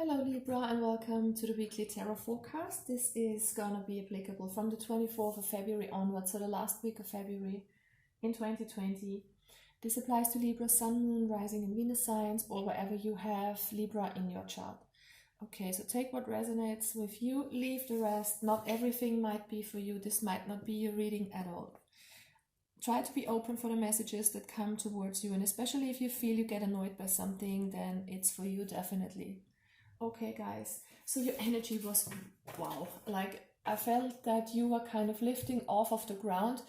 Hello Libra and welcome to the weekly tarot forecast. This is gonna be applicable from the 24th of February onwards, so the last week of February in 2020. This applies to Libra, Sun, Moon, Rising and Venus signs, or wherever you have Libra in your chart. Okay, so take what resonates with you, leave the rest. Not everything might be for you. This might not be your reading at all. Try to be open for the messages that come towards you, and especially if you feel you get annoyed by something, then it's for you definitely. Okay guys, so your energy was wow, like I felt that you were kind of lifting off of the ground.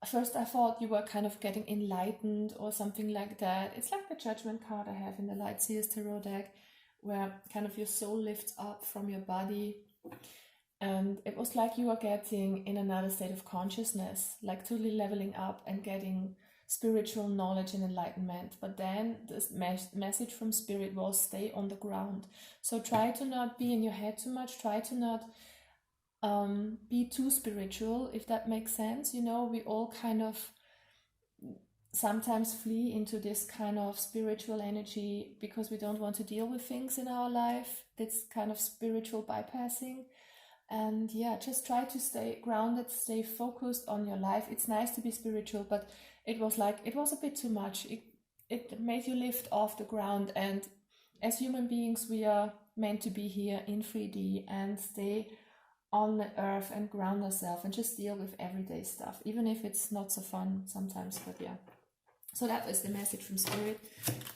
First I thought you were kind of getting enlightened or something like that. It's like the Judgment card I have in the Light Seers Tarot deck, where kind of your soul lifts up from your body, and it was like you were getting in another state of consciousness, like totally leveling up and getting spiritual knowledge and enlightenment. But then this message from spirit was stay on the ground. So try to not be in your head too much. Try to not be too spiritual, if that makes sense. You know, we all kind of sometimes flee into this kind of spiritual energy because we don't want to deal with things in our life. That's kind of spiritual bypassing. And yeah, just try to stay grounded, stay focused on your life. It's nice to be spiritual, but it was a bit too much. It made you lift off the ground. And as human beings, we are meant to be here in 3D and stay on the earth and ground ourselves and just deal with everyday stuff, even if it's not so fun sometimes. But yeah, so that was the message from spirit.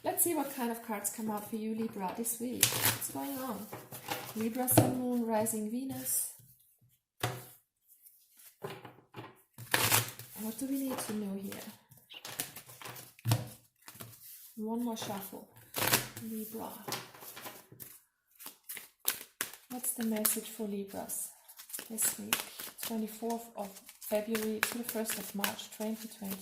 Let's see what kind of cards come out for you, Libra, this week. What's going on? Libra, Sun, Moon, Rising, Venus. What do we need to know here? One more shuffle. Libra. What's the message for Libras this week? 24th of February to the 1st of March 2020.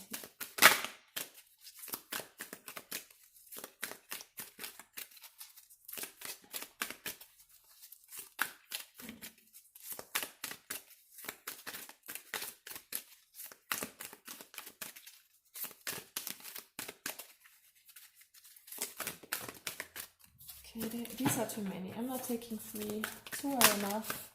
Okay, these are too many. I'm not taking 3. 2 are enough.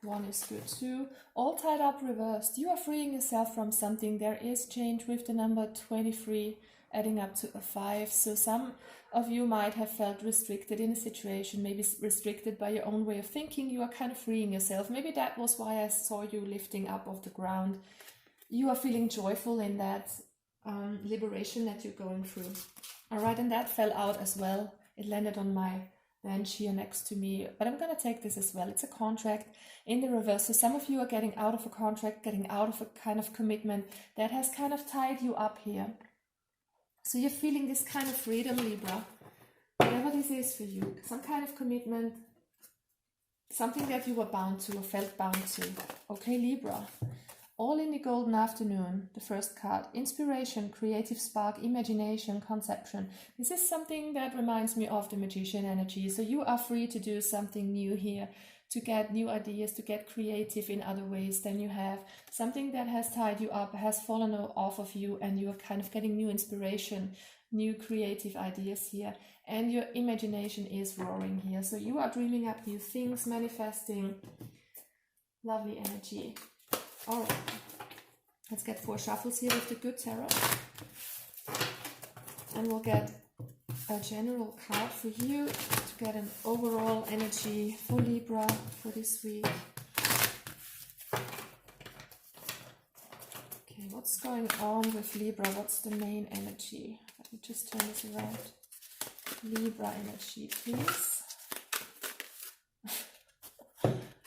1 is good too. All tied up reversed. You are freeing yourself from something. There is change with the number 23 adding up to a 5. So some of you might have felt restricted in a situation, maybe restricted by your own way of thinking. You are kind of freeing yourself. Maybe that was why I saw you lifting up off the ground. You are feeling joyful in that liberation that you're going through. All right, and that fell out as well. It landed on my bench here next to me, but I'm going to take this as well. It's a contract in the reverse. So some of you are getting out of a contract, getting out of a kind of commitment that has kind of tied you up here. So you're feeling this kind of freedom, Libra, whatever this is for you. Some kind of commitment, something that you were bound to or felt bound to. Okay, Libra. All in the golden afternoon, the first card. Inspiration, creative spark, imagination, conception. This is something that reminds me of the magician energy. So you are free to do something new here, to get new ideas, to get creative in other ways than you have. Something that has tied you up, has fallen off of you, and you are kind of getting new inspiration, new creative ideas here. And your imagination is roaring here. So you are dreaming up new things, manifesting. Lovely energy. All right, let's get 4 shuffles here with the good tarot, and we'll get a general card for you to get an overall energy for Libra for this week. Okay, what's going on with Libra? What's the main energy? Let me just turn this around. Libra energy, please.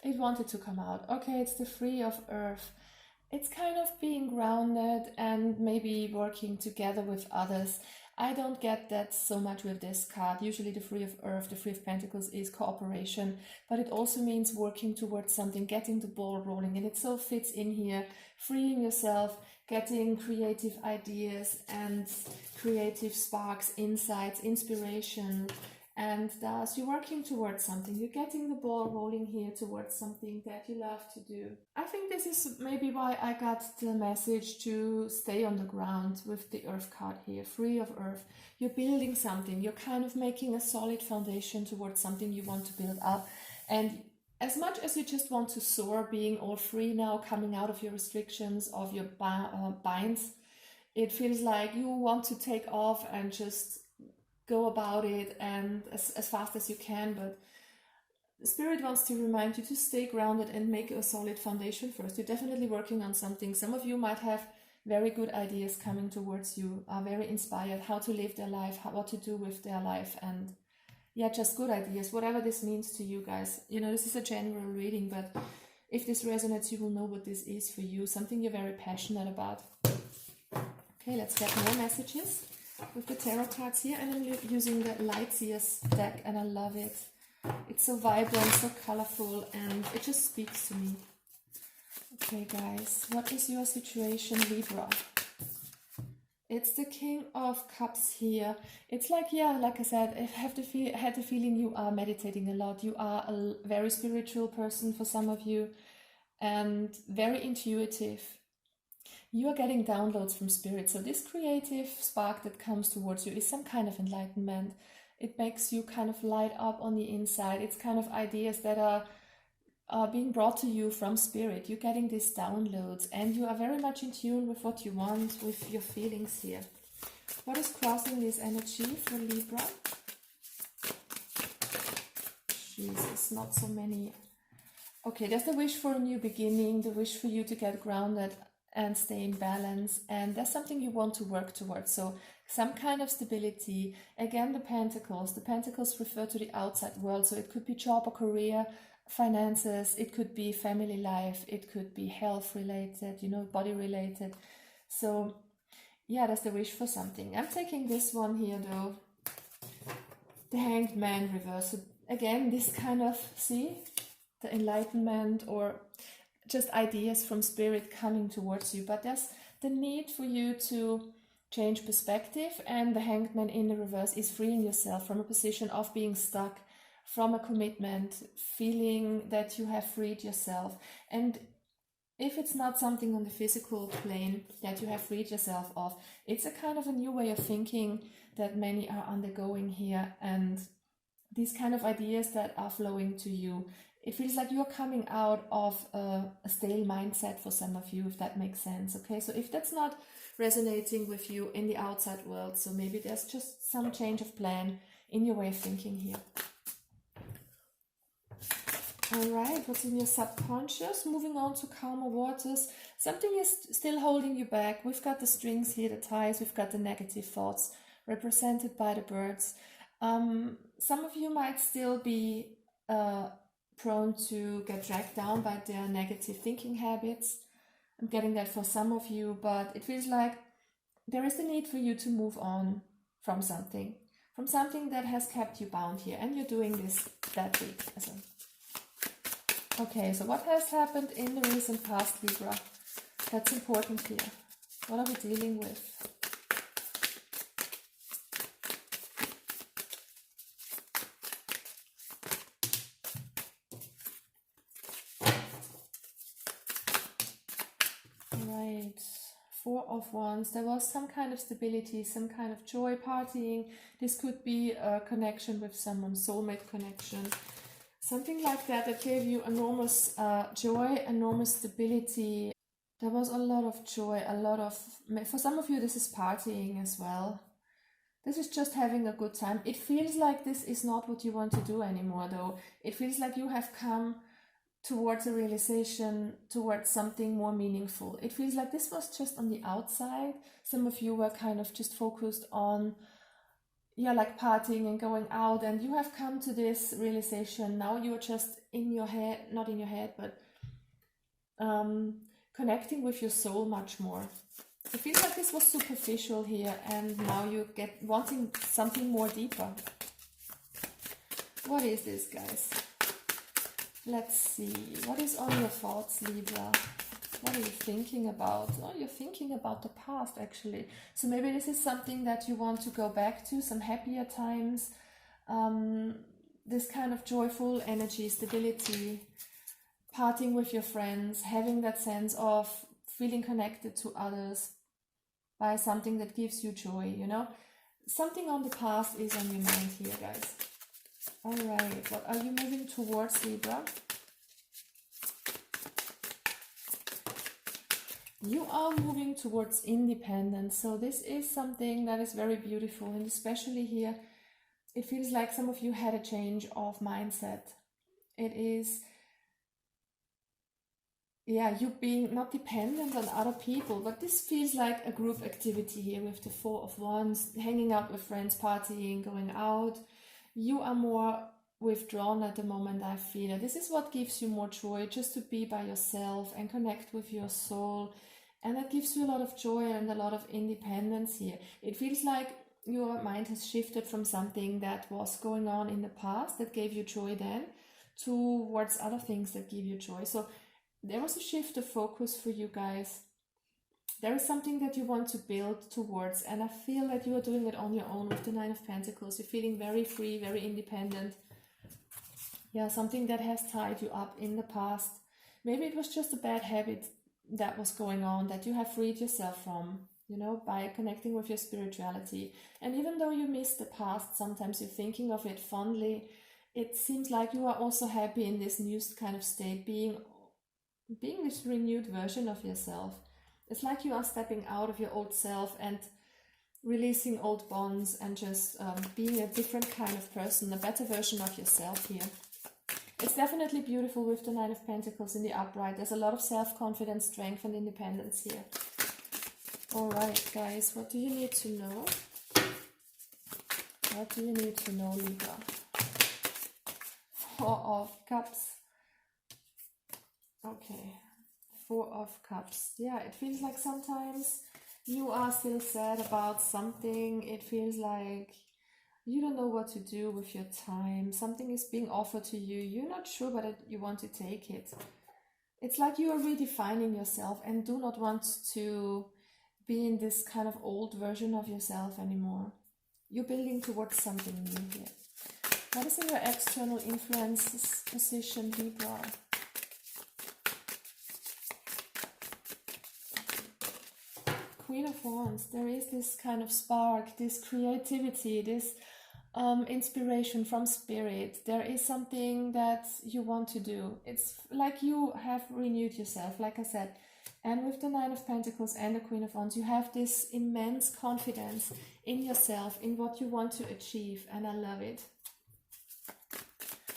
It wanted to come out. Okay, it's the 3 of Earth. It's kind of being grounded and maybe working together with others. I don't get that so much with this card. Usually the 3 of Earth, the 3 of Pentacles is cooperation, but it also means working towards something, getting the ball rolling, and it so fits in here. Freeing yourself, getting creative ideas and creative sparks, insights, inspiration, And thus you're working towards something. You're getting the ball rolling here towards something that you love to do. I think this is maybe why I got the message to stay on the ground with the Earth card here, free of Earth. You're building something. You're kind of making a solid foundation towards something you want to build up. And as much as you just want to soar, being all free now, coming out of your restrictions, of your binds, it feels like you want to take off and just go about it and as fast as you can. But Spirit wants to remind you to stay grounded and make a solid foundation first. You're definitely working on something. Some of you might have very good ideas coming towards you, are very inspired how to live their life, what to do with their life, and yeah, just good ideas, whatever this means to you guys. You know, this is a general reading, but if this resonates, you will know what this is for you, something you're very passionate about. Okay, let's get more messages with the tarot cards here, and I'm using the Light Seers deck, and I love it. It's so vibrant, so colorful, and it just speaks to me. Okay, guys, what is your situation, Libra? It's the King of Cups here. It's like, yeah, like I said, I had the feeling you are meditating a lot. You are a very spiritual person for some of you, and very intuitive. You are getting downloads from Spirit. So this creative spark that comes towards you is some kind of enlightenment. It makes you kind of light up on the inside. It's kind of ideas that are being brought to you from Spirit. You're getting these downloads, and you are very much in tune with what you want, with your feelings here. What is crossing this energy for Libra? Jesus, not so many. Okay, there's the wish for a new beginning, the wish for you to get grounded and stay in balance, and that's something you want to work towards. So some kind of stability. Again, the Pentacles. The Pentacles refer to the outside world, so it could be job or career, finances, it could be family life, it could be health related, you know, body related. So yeah, that's the wish for something. I'm taking this one here though, the Hanged Man reverse. So again, this kind of, see, the enlightenment or just ideas from Spirit coming towards you. But there's the need for you to change perspective, and the Hanged Man in the reverse is freeing yourself from a position of being stuck, from a commitment, feeling that you have freed yourself. And if it's not something on the physical plane that you have freed yourself of, it's a kind of a new way of thinking that many are undergoing here, and these kind of ideas that are flowing to you. It feels like you're coming out of a stale mindset for some of you, if that makes sense. Okay, so if that's not resonating with you in the outside world, so maybe there's just some change of plan in your way of thinking here. All right, what's in your subconscious? Moving on to calmer waters. Something is still holding you back. We've got the strings here, the ties. We've got the negative thoughts represented by the birds. Some of you might still be prone to get dragged down by their negative thinking habits. I'm getting that for some of you, but it feels like there is the need for you to move on from something that has kept you bound here, and you're doing this that week. Okay, so what has happened in the recent past, Libra? That's important here. What are we dealing with? Right, Four of Wands. There was some kind of stability, some kind of joy, partying. This could be a connection with someone, soulmate connection. Something like that gave you enormous joy, enormous stability. There was a lot of joy, for some of you this is partying as well. This is just having a good time. It feels like this is not what you want to do anymore though. It feels like you have come towards a realization, towards something more meaningful. It feels like this was just on the outside. Some of you were kind of just focused on like partying and going out, and you have come to this realization. Now you're just in your head, not in your head, but connecting with your soul much more. It feels like this was superficial here, and now you get wanting something more deeper. What is this, guys? Let's see. What is on your thoughts, Libra? What are you thinking about? Oh, you're thinking about the past, actually. So maybe this is something that you want to go back to, some happier times, this kind of joyful energy, stability, partying with your friends, having that sense of feeling connected to others by something that gives you joy, you know. Something on the past is on your mind here, guys. All right, what are you moving towards, Libra? You are moving towards independence. So this is something that is very beautiful, and especially here, it feels like some of you had a change of mindset. It is, yeah, you being not dependent on other people, but this feels like a group activity here with the Four of Wands, hanging out with friends, partying, going out. You are more withdrawn at the moment, I feel. This is what gives you more joy, just to be by yourself and connect with your soul. And that gives you a lot of joy and a lot of independence here. It feels like your mind has shifted from something that was going on in the past that gave you joy then towards other things that give you joy. So there was a shift of focus for you guys. There is something that you want to build towards, and I feel that you are doing it on your own with the Nine of Pentacles. You're feeling very free, very independent. Yeah, something that has tied you up in the past. Maybe it was just a bad habit that was going on that you have freed yourself from, you know, by connecting with your spirituality. And even though you miss the past, sometimes you're thinking of it fondly. It seems like you are also happy in this new kind of state, being this renewed version of yourself. It's like you are stepping out of your old self and releasing old bonds and just being a different kind of person, a better version of yourself here. It's definitely beautiful with the Nine of Pentacles in the upright. There's a lot of self-confidence, strength and independence here. Alright guys, what do you need to know? What do you need to know, Libra? Four of Cups. Okay. Four of Cups. Yeah, it feels like sometimes you are still sad about something. It feels like you don't know what to do with your time. Something is being offered to you. You're not sure whether you want to take it. It's like you are redefining yourself and do not want to be in this kind of old version of yourself anymore. You're building towards something new here. What is in your external influence position, Libra? Queen of Wands. There is this kind of spark, this creativity, this inspiration from spirit. There is something that you want to do. It's like you have renewed yourself, like I said. And with the Nine of Pentacles and the Queen of Wands, you have this immense confidence in yourself, in what you want to achieve, and I love it.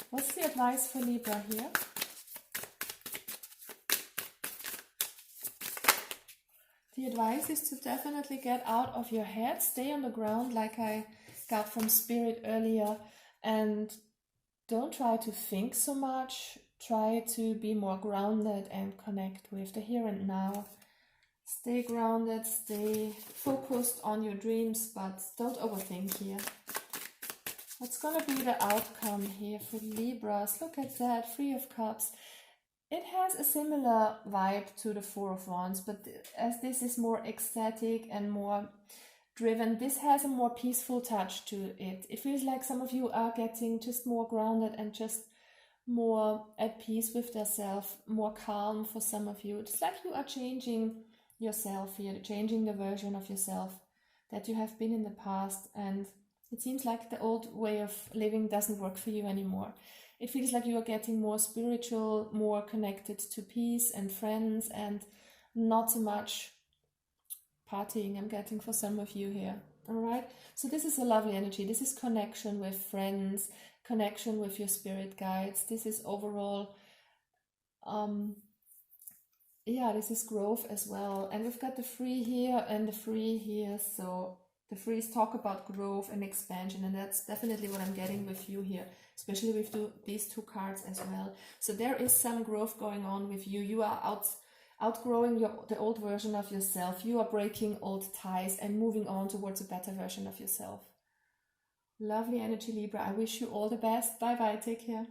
What's the advice for Libra here? The advice is to definitely get out of your head, stay on the ground like I got from Spirit earlier, and don't try to think so much. Try to be more grounded and connect with the here and now. Stay grounded, stay focused on your dreams, but don't overthink here. What's going to be the outcome here for Libras? Look at that, Three of Cups. It has a similar vibe to the Four of Wands, but as this is more ecstatic and more driven, this has a more peaceful touch to it. It feels like some of you are getting just more grounded and just more at peace with yourself, more calm for some of you. It's like you are changing yourself here, changing the version of yourself that you have been in the past, and it seems like the old way of living doesn't work for you anymore. It feels like you are getting more spiritual, more connected to peace and friends, and not so much partying I'm getting for some of you here. All right, so this is a lovely energy. This is connection with friends, connection with your spirit guides. This is overall yeah, this is growth as well. And we've got the Three here and the Three here, so the Threes talk about growth and expansion, and that's definitely what I'm getting with you here, especially with these two cards as well. So there is some growth going on with you. You are outgrowing the old version of yourself. You are breaking old ties and moving on towards a better version of yourself. Lovely energy, Libra. I wish you all the best. Bye bye. Take care.